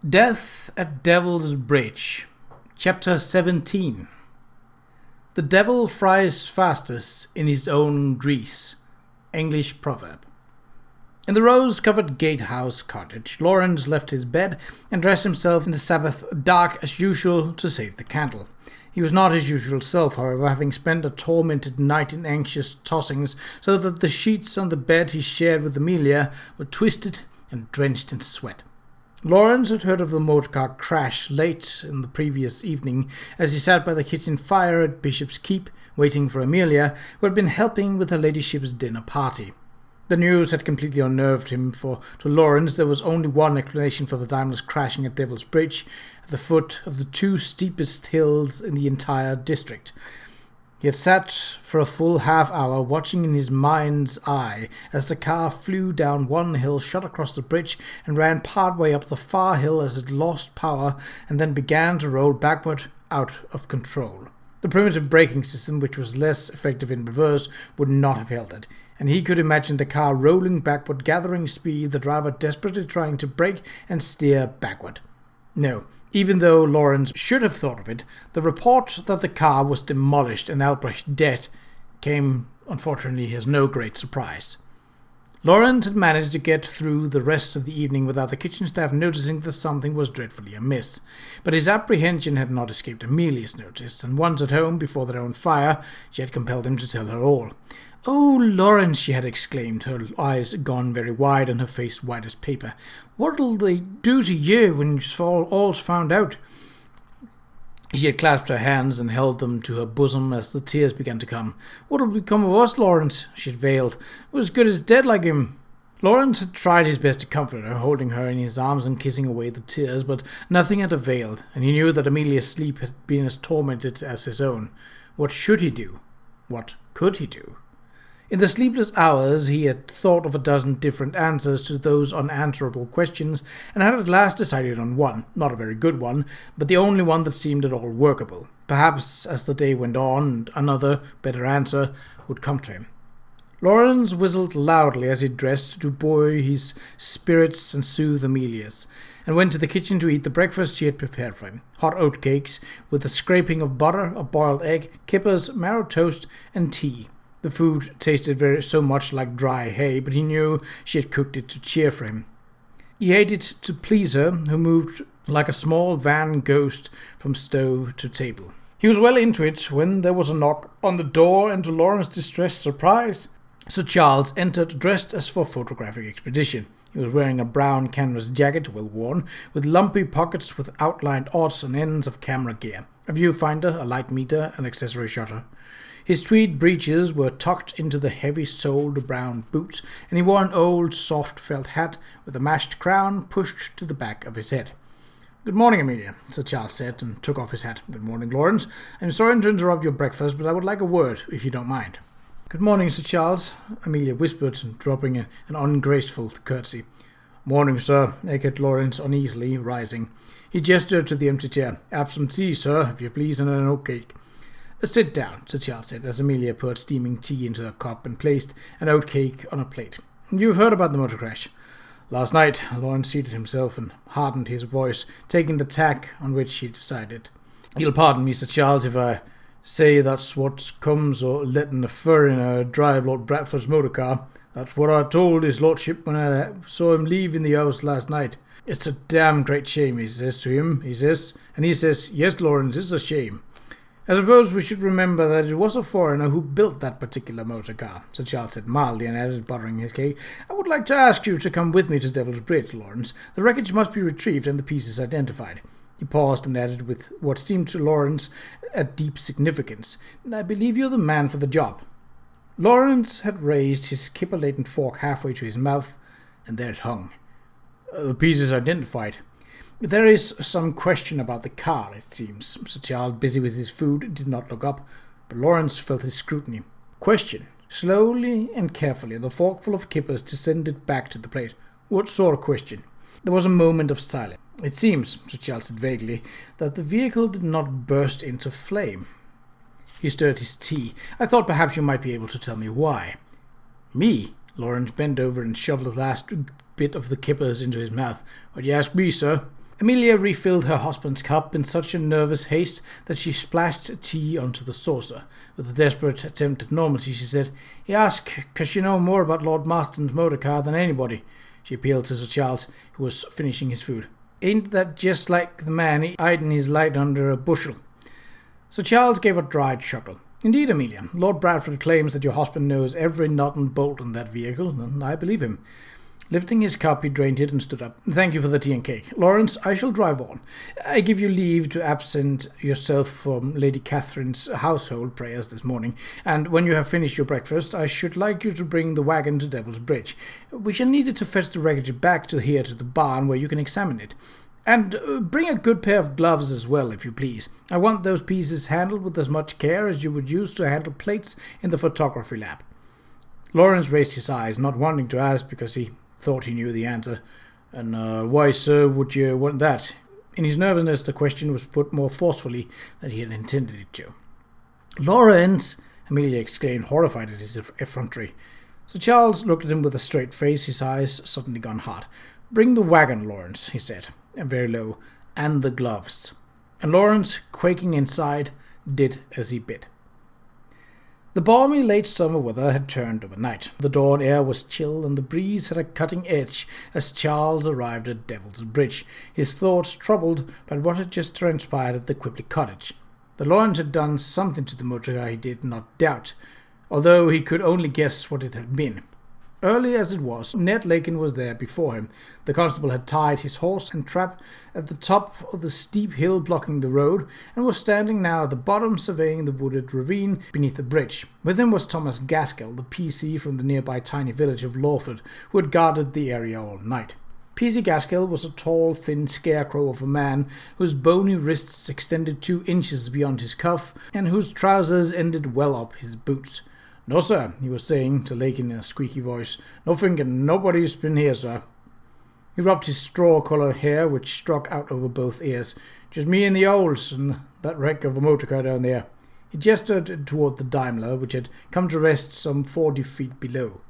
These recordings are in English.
Death at Devil's Bridge, Chapter 17. The devil fries fastest in his own grease. English proverb. In the rose-covered gatehouse cottage, Lawrence left his bed and dressed himself in the Sabbath dark as usual to save the candle. He was not his usual self, however, having spent a tormented night in anxious tossings, so that the sheets on the bed he shared with Amelia were twisted and drenched in sweat. Lawrence had heard of the motorcar crash late in the previous evening as he sat by the kitchen fire at Bishop's Keep, waiting for Amelia, who had been helping with her ladyship's dinner party. The news had completely unnerved him, for to Lawrence there was only one explanation for the Daimler's crashing at Devil's Bridge, at the foot of the two steepest hills in the entire district. He had sat for a full half-hour watching in his mind's eye as the car flew down one hill, shot across the bridge, and ran partway up the far hill as it lost power and then began to roll backward out of control. The primitive braking system, which was less effective in reverse, would not have held it, and he could imagine the car rolling backward, gathering speed, the driver desperately trying to brake and steer backward. No, even though Lawrence should have thought of it, the report that the car was demolished and Albrecht dead came, unfortunately, as no great surprise. Lawrence had managed to get through the rest of the evening without the kitchen staff noticing that something was dreadfully amiss, but his apprehension had not escaped Amelia's notice, and once at home before their own fire, she had compelled him to tell her all. "Oh, Lawrence," she had exclaimed, her eyes gone very wide and her face white as paper. "What'll they do to you when all's found out?" She had clasped her hands and held them to her bosom as the tears began to come. "What'll become of us, Lawrence?" she had wailed. "We're as good as dead like him." Lawrence had tried his best to comfort her, holding her in his arms and kissing away the tears, but nothing had availed, and he knew that Amelia's sleep had been as tormented as his own. What should he do? What could he do? In the sleepless hours he had thought of a dozen different answers to those unanswerable questions, and had at last decided on one, not a very good one, but the only one that seemed at all workable. Perhaps, as the day went on, another, better answer would come to him. Lawrence whistled loudly as he dressed to buoy his spirits and soothe Amelia's, and went to the kitchen to eat the breakfast she had prepared for him. Hot oatcakes, with a scraping of butter, a boiled egg, kippers, marrow toast, and tea. The food tasted so much like dry hay, but he knew she had cooked it to cheer for him. He ate it to please her, who moved like a small van ghost from stove to table. He was well into it when there was a knock on the door, and to Lawrence's distressed surprise, Sir Charles entered dressed as for a photographic expedition. He was wearing a brown canvas jacket, well worn, with lumpy pockets with outlined odds and ends of camera gear, a viewfinder, a light meter, an accessory shutter. His tweed breeches were tucked into the heavy-soled brown boots, and he wore an old soft felt hat with a mashed crown pushed to the back of his head. "Good morning, Amelia," Sir Charles said, and took off his hat. "Good morning, Lawrence. I'm sorry to interrupt your breakfast, but I would like a word, if you don't mind." "Good morning, Sir Charles," Amelia whispered, dropping an ungraceful curtsy. "Morning, sir," echoed Lawrence uneasily, rising. He gestured to the empty chair. "Have some tea, sir, if you please, and an oatcake." "Sit down," Sir Charles said, as Amelia poured steaming tea into a cup and placed an oatcake on a plate. "You've heard about the motor crash?" "Last night." Lawrence seated himself and hardened his voice, taking the tack on which he decided. "You'll pardon me, Sir Charles, if I say that's what comes of letting a furriner drive Lord Bradford's motor car. That's what I told his lordship when I saw him leaving the house last night. 'It's a damn great shame,' he says to him, and he says, 'Yes, Lawrence, it's a shame.' I suppose we should remember that it was a foreigner who built that particular motor car," Sir Charles said mildly, and added, buttering his cake, "I would like to ask you to come with me to Devil's Bridge, Lawrence. The wreckage must be retrieved and the pieces identified." He paused and added with what seemed to Lawrence a deep significance, "I believe you're the man for the job." Lawrence had raised his kipper-laden fork halfway to his mouth, and there it hung. "The pieces identified. There is some question about the car, it seems." Sir Charles, busy with his food, did not look up, but Lawrence felt his scrutiny. "Question." Slowly and carefully, the forkful of kippers descended back to the plate. "What sort of question?" There was a moment of silence. "It seems," Sir Charles said vaguely, "that the vehicle did not burst into flame." He stirred his tea. "I thought perhaps you might be able to tell me why." "Me?" Lawrence bent over and shoved the last bit of the kippers into his mouth. "What do you ask me, sir?" Amelia refilled her husband's cup in such a nervous haste that she splashed tea onto the saucer. With a desperate attempt at normalcy, she said, "He asked 'cause you know more about Lord Marston's motor car than anybody." She appealed to Sir Charles, who was finishing his food. "Ain't that just like the man hiding his light under a bushel?" Sir Charles gave a dry chuckle. "Indeed, Amelia, Lord Bradford claims that your husband knows every nut and bolt in that vehicle, and I believe him." Lifting his cup, he drained it and stood up. "Thank you for the tea and cake. Lawrence, I shall drive on. I give you leave to absent yourself from Lady Catherine's household prayers this morning, and when you have finished your breakfast, I should like you to bring the wagon to Devil's Bridge. We shall need it to fetch the wreckage back to here to the barn where you can examine it. And bring a good pair of gloves as well, if you please. I want those pieces handled with as much care as you would use to handle plates in the photography lab." Lawrence raised his eyes, not wanting to ask because he thought he knew the answer. "And why, sir, would you want that?" In his nervousness, the question was put more forcefully than he had intended it to. "Lawrence!" Amelia exclaimed, horrified at his effrontery. Sir Charles looked at him with a straight face, his eyes suddenly gone hard. "Bring the wagon, Lawrence," he said, and very low, "and the gloves." And Lawrence, quaking inside, did as he bid. The balmy late summer weather had turned overnight. The dawn air was chill, and the breeze had a cutting edge as Charles arrived at Devil's Bridge, his thoughts troubled by what had just transpired at the Quibley cottage. That Lawrence had done something to the motor car he did not doubt, although he could only guess what it had been. Early as it was, Ned Lakin was there before him. The constable had tied his horse and trap at the top of the steep hill blocking the road, and was standing now at the bottom surveying the wooded ravine beneath the bridge. With him was Thomas Gaskell, the PC from the nearby tiny village of Lawford, who had guarded the area all night. PC Gaskell was a tall, thin scarecrow of a man whose bony wrists extended 2 inches beyond his cuff, and whose trousers ended well up his boots. "No, sir," he was saying to Lakin in a squeaky voice. "Nothing, and nobody's been here, sir." He rubbed his straw-coloured hair, which struck out over both ears. "Just me and the owls, and that wreck of a motor car down there." He gestured toward the Daimler, which had come to rest some 40 feet below.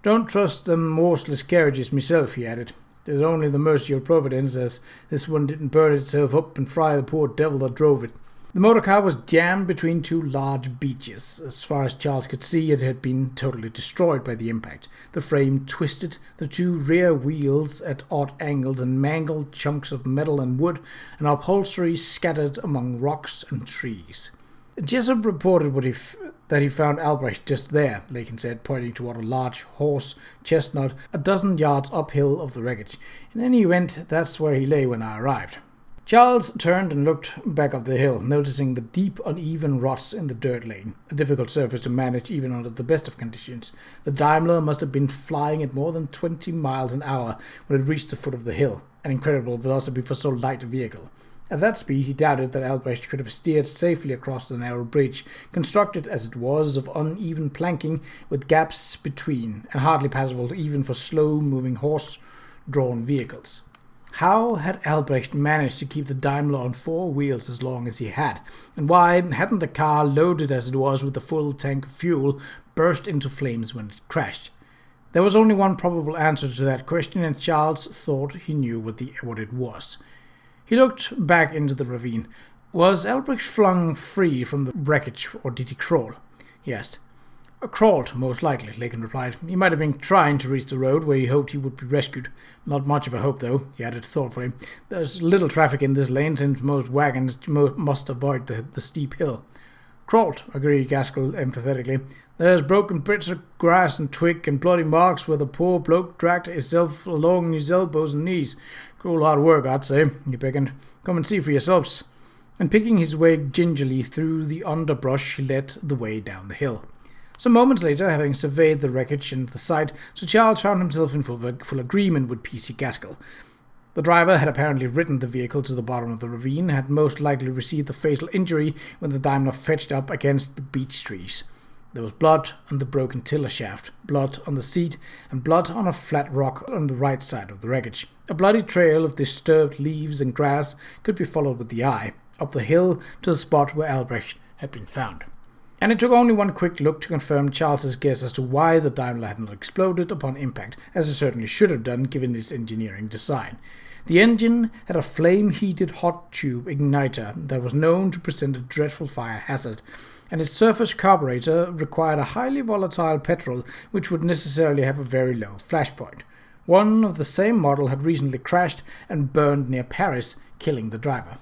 "Don't trust them horseless carriages myself," he added. "There's only the mercy of Providence as this one didn't burn itself up and fry the poor devil that drove it." The motor car was jammed between 2 large beeches. As far as Charles could see, it had been totally destroyed by the impact. The frame twisted, the 2 rear wheels at odd angles, and mangled chunks of metal and wood, and upholstery scattered among rocks and trees. "Jessup reported that he found Albrecht just there," Lakin said, pointing toward a large horse chestnut a dozen yards uphill of the wreckage. "In any event, that's where he lay when I arrived." Charles turned and looked back up the hill, noticing the deep, uneven ruts in the dirt lane, a difficult surface to manage even under the best of conditions. The Daimler must have been flying at more than 20 miles an hour when it reached the foot of the hill, an incredible velocity for so light a vehicle. At that speed, he doubted that Albrecht could have steered safely across the narrow bridge, constructed as it was of uneven planking with gaps between, and hardly passable even for slow-moving horse-drawn vehicles. How had Albrecht managed to keep the Daimler on 4 wheels as long as he had? And why hadn't the car, loaded as it was with a full tank of fuel, burst into flames when it crashed? There was only one probable answer to that question, and Charles thought he knew what it was. He looked back into the ravine. Was Albrecht flung free from the wreckage, or did he crawl? He asked. "Crawled, most likely," Lakin replied. "He might have been trying to reach the road where he hoped he would be rescued. Not much of a hope, though," he added thoughtfully. "There's little traffic in this lane, since most wagons must avoid the steep hill." "Crawled," agreed Gaskell emphatically. "There's broken bits of grass and twig and bloody marks where the poor bloke dragged himself along his elbows and knees. Cruel hard work, I'd say," he beckoned. "Come and see for yourselves." And picking his way gingerly through the underbrush, he led the way down the hill. Some moments later, having surveyed the wreckage and the site, Sir Charles found himself in full agreement with PC Gaskell. The driver had apparently ridden the vehicle to the bottom of the ravine, had most likely received a fatal injury when the Daimler fetched up against the beech trees. There was blood on the broken tiller shaft, blood on the seat, and blood on a flat rock on the right side of the wreckage. A bloody trail of disturbed leaves and grass could be followed with the eye, up the hill to the spot where Albrecht had been found. And it took only one quick look to confirm Charles's guess as to why the Daimler had not exploded upon impact, as it certainly should have done given its engineering design. The engine had a flame-heated hot tube igniter that was known to present a dreadful fire hazard, and its surface carburetor required a highly volatile petrol which would necessarily have a very low flash point. One of the same model had recently crashed and burned near Paris, killing the driver.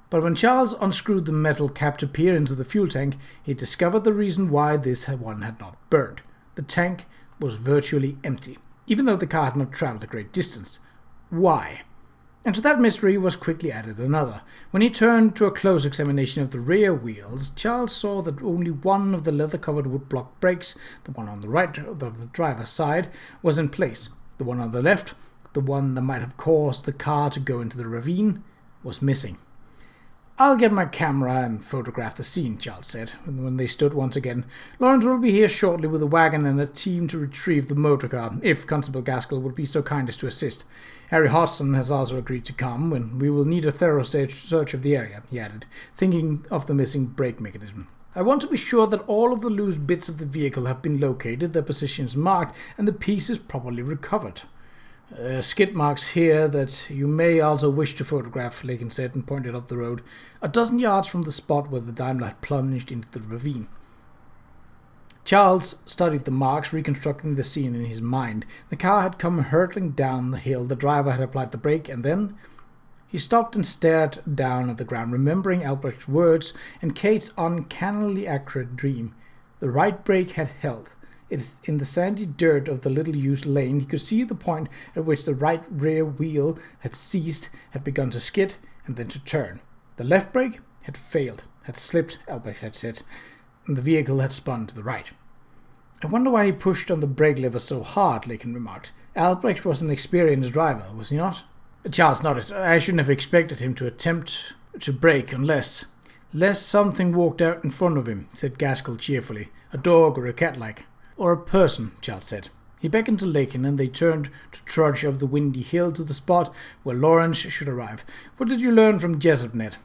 But when Charles unscrewed the metal cap to peer into the fuel tank, he discovered the reason why this one had not burned. The tank was virtually empty, even though the car had not travelled a great distance. Why? And to that mystery was quickly added another. When he turned to a close examination of the rear wheels, Charles saw that only one of the leather-covered woodblock brakes, the one on the right of the driver's side, was in place. The one on the left, the one that might have caused the car to go into the ravine, was missing. "I'll get my camera and photograph the scene," Charles said, when they stood once again. "Lawrence will be here shortly with a wagon and a team to retrieve the motor car, if Constable Gaskell would be so kind as to assist. Harry Hodgson has also agreed to come, and we will need a thorough search of the area," he added, thinking of the missing brake mechanism. "I want to be sure that all of the loose bits of the vehicle have been located, their positions marked, and the pieces properly recovered. Skid marks here that you may also wish to photograph," Lakin said, and pointed up the road, a dozen yards from the spot where the Daimler had plunged into the ravine. Charles studied the marks, reconstructing the scene in his mind. The car had come hurtling down the hill, the driver had applied the brake, and then he stopped and stared down at the ground, remembering Albrecht's words and Kate's uncannily accurate dream. The right brake had held. In the sandy dirt of the little-used lane, he could see the point at which the right rear wheel had ceased, had begun to skid, and then to turn. The left brake had failed, had slipped, Albrecht had said, and the vehicle had spun to the right. "I wonder why he pushed on the brake lever so hard," Lakin remarked. "Albrecht was an experienced driver, was he not?" Charles nodded. "I shouldn't have expected him to attempt to brake unless something walked out in front of him," said Gaskell cheerfully. "A dog or a cat like." "Or a person," Charles said. He beckoned to Lakin, and they turned to trudge up the windy hill to the spot where Lawrence should arrive. "What did you learn from Jessup, Ned?"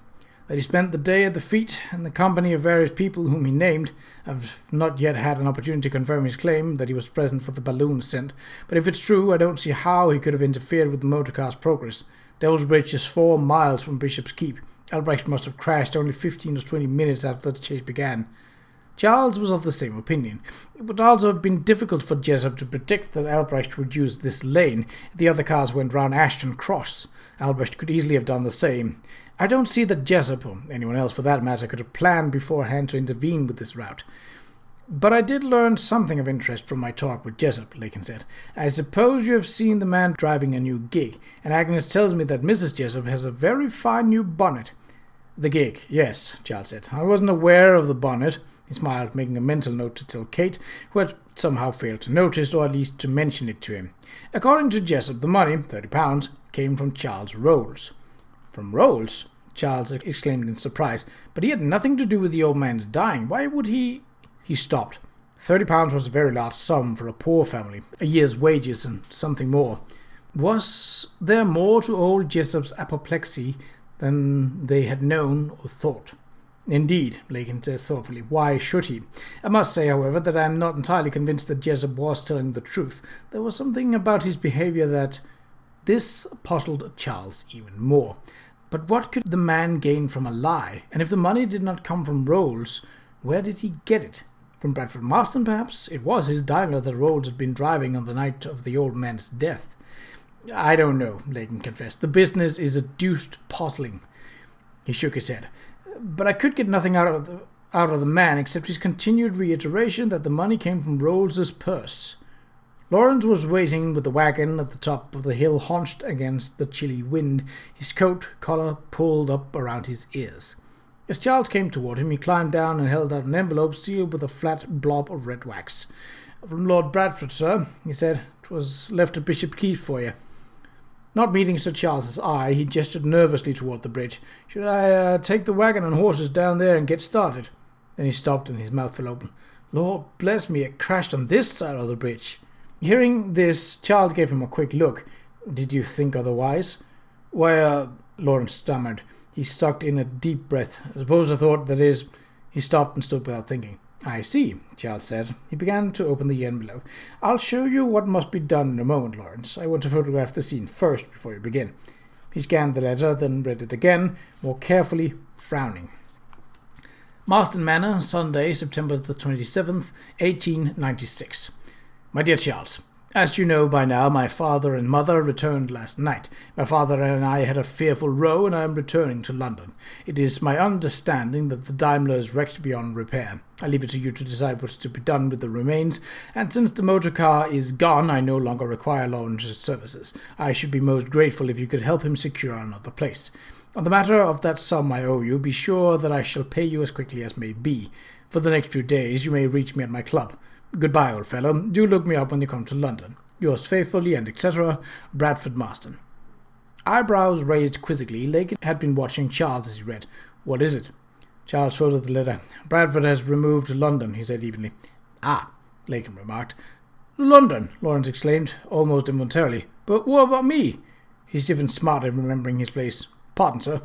"That he spent the day at the fete in the company of various people whom he named. I've not yet had an opportunity to confirm his claim that he was present for the balloon ascent, but if it's true, I don't see how he could have interfered with the motor car's progress. Devil's Bridge is 4 miles from Bishop's Keep. Albrecht must have crashed only 15 or 20 minutes after the chase began." Charles was of the same opinion. It would also have been difficult for Jessup to predict that Albrecht would use this lane if the other cars went round Ashton Cross. Albrecht could easily have done the same. "I don't see that Jessup, or anyone else for that matter, could have planned beforehand to intervene with this route. But I did learn something of interest from my talk with Jessup," Lakin said. "I suppose you have seen the man driving a new gig, and Agnes tells me that Mrs. Jessup has a very fine new bonnet." "The gig, yes," Charles said. "I wasn't aware of the bonnet." He smiled, making a mental note to tell Kate, who had somehow failed to notice, or at least to mention it to him. According to Jessup, the money, £30, came from Charles Rolls. "From Rolls?" Charles exclaimed in surprise. "But he had nothing to do with the old man's dying. Why would he—" He stopped. £30 was a very large sum for a poor family, a year's wages and something more. Was there more to old Jessup's apoplexy than they had known or thought? "Indeed," Lakin said thoughtfully. "Why should he? I must say, however, that I am not entirely convinced that Jessup was telling the truth. There was something about his behavior that—" This puzzled Charles even more. But what could the man gain from a lie? And if the money did not come from Rolls, where did he get it? From Bradford Marston, perhaps? It was his Daimler that Rolls had been driving on the night of the old man's death. "I don't know," Lakin confessed. "The business is a deuced puzzling." He shook his head. "But I could get nothing out of the man except his continued reiteration that the money came from Rolls's purse." Lawrence was waiting with the wagon at the top of the hill, hunched against the chilly wind, his coat collar pulled up around his ears. As Charles came toward him, he climbed down and held out an envelope sealed with a flat blob of red wax. "From Lord Bradford, sir," he said. "'Twas left at Bishop's Keep for you." Not meeting Sir Charles's eye, he gestured nervously toward the bridge. "Should I take the wagon and horses down there and get started?" Then he stopped and his mouth fell open. "Lord bless me, it crashed on this side of the bridge." Hearing this, Charles gave him a quick look. "Did you think otherwise?" "Why, Lawrence stammered. He sucked in a deep breath. "I suppose I thought, that is—" He stopped and stood without thinking. "I see," Charles said. He began to open the envelope. "I'll show you what must be done in a moment, Lawrence. I want to photograph the scene first before you begin." He scanned the letter, then read it again, more carefully, frowning. Marston Manor, Sunday, September the 27th, 1896. My dear Charles, as you know by now, my father and mother returned last night. My father and I had a fearful row, and I am returning to London. It is my understanding that the Daimler is wrecked beyond repair. I leave it to you to decide what's to be done with the remains, and since the motor car is gone, I no longer require Lawrence's services. I should be most grateful if you could help him secure another place. On the matter of that sum I owe you, be sure that I shall pay you as quickly as may be. For the next few days you may reach me at my club. Goodbye, old fellow. Do look me up when you come to London. Yours faithfully and etc., Bradford Marston. Eyebrows raised quizzically, Lake had been watching Charles as he read. What is it? Charles folded the letter. Bradford has removed to London, he said evenly. Ah, Lakin remarked. London, Lawrence exclaimed, almost involuntarily. But what about me? He stiffened smartly, remembering his place. Pardon, sir.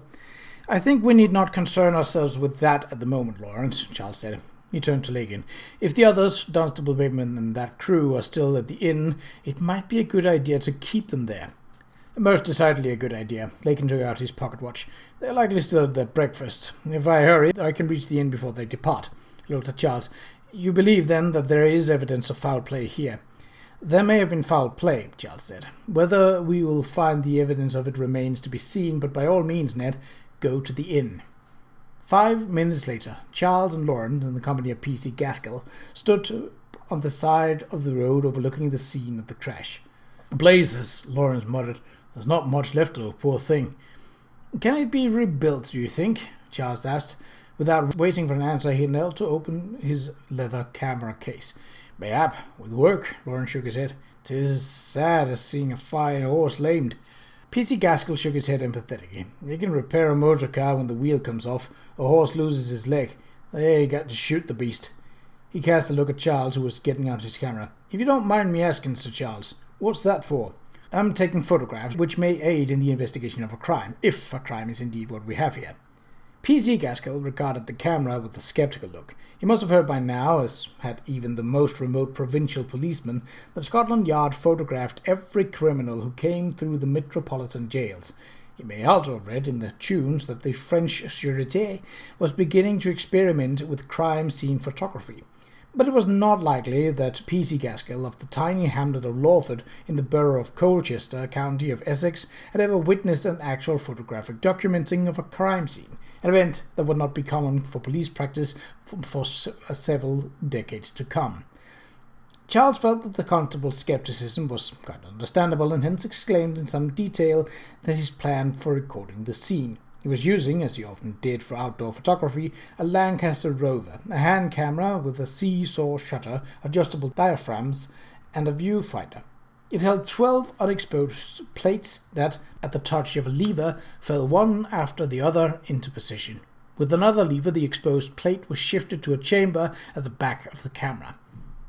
I think we need not concern ourselves with that at the moment, Lawrence, Charles said. He turned to Lakin. If the others, Dunstable, Bateman, and that crew, are still at the inn, it might be a good idea to keep them there. Most decidedly a good idea. Lakin took out his pocket watch. They're likely still at their breakfast. If I hurry, I can reach the inn before they depart. He looked at Charles. You believe, then, that there is evidence of foul play here? There may have been foul play, Charles said. Whether we will find the evidence of it remains to be seen, but by all means, Ned, go to the inn. 5 minutes later, Charles and Lawrence, in the company of P.C. Gaskell, stood on the side of the road overlooking the scene of the crash. Blazes, Lawrence muttered. There's not much left of the poor thing. Can it be rebuilt, do you think? Charles asked. Without waiting for an answer, he knelt to open his leather camera case. Mayhap, with work, Lawrence shook his head. 'Tis as sad as seeing a fine horse lamed. P.C. Gaskell shook his head empathetically. You can repair a motor car when the wheel comes off. A horse loses his leg. There you got to shoot the beast. He cast a look at Charles, who was getting out his camera. If you don't mind me asking, Sir Charles, what's that for? I'm taking photographs which may aid in the investigation of a crime, if a crime is indeed what we have here. P.C. Gaskell regarded the camera with a sceptical look. He must have heard by now, as had even the most remote provincial policeman, that Scotland Yard photographed every criminal who came through the metropolitan jails. He may also have read in the tunes that the French Sûreté was beginning to experiment with crime scene photography. But it was not likely that P.C. Gaskell of the tiny hamlet of Lawford in the borough of Colchester, county of Essex, had ever witnessed an actual photographic documenting of a crime scene, an event that would not be common for police practice for several decades to come. Charles felt that the constable's scepticism was quite understandable, and hence exclaimed in some detail that his plan for recording the scene. He was using, as he often did for outdoor photography, a Lancaster Rover, a hand camera with a seesaw shutter, adjustable diaphragms, and a viewfinder. It held 12 unexposed plates that, at the touch of a lever, fell one after the other into position. With another lever, the exposed plate was shifted to a chamber at the back of the camera.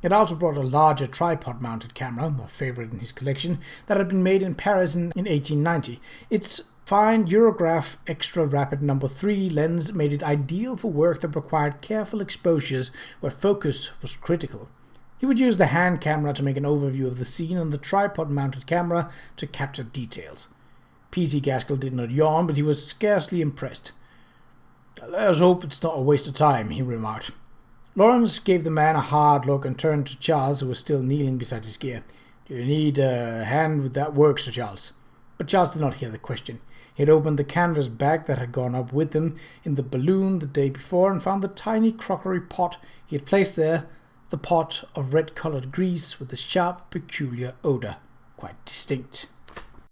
It also brought a larger tripod-mounted camera, a favorite in his collection, that had been made in Paris in 1890. Its fine Eurograph Extra Rapid No. 3 lens made it ideal for work that required careful exposures where focus was critical. He would use the hand camera to make an overview of the scene and the tripod-mounted camera to capture details. P.C. Gaskell did not yawn, but he was scarcely impressed. "Let us hope it's not a waste of time," he remarked. Lawrence gave the man a hard look and turned to Charles, who was still kneeling beside his gear. "Do you need a hand with that work, Sir Charles?" But Charles did not hear the question. He had opened the canvas bag that had gone up with him in the balloon the day before and found the tiny crockery pot he had placed there, the pot of red-coloured grease with a sharp, peculiar odour, quite distinct.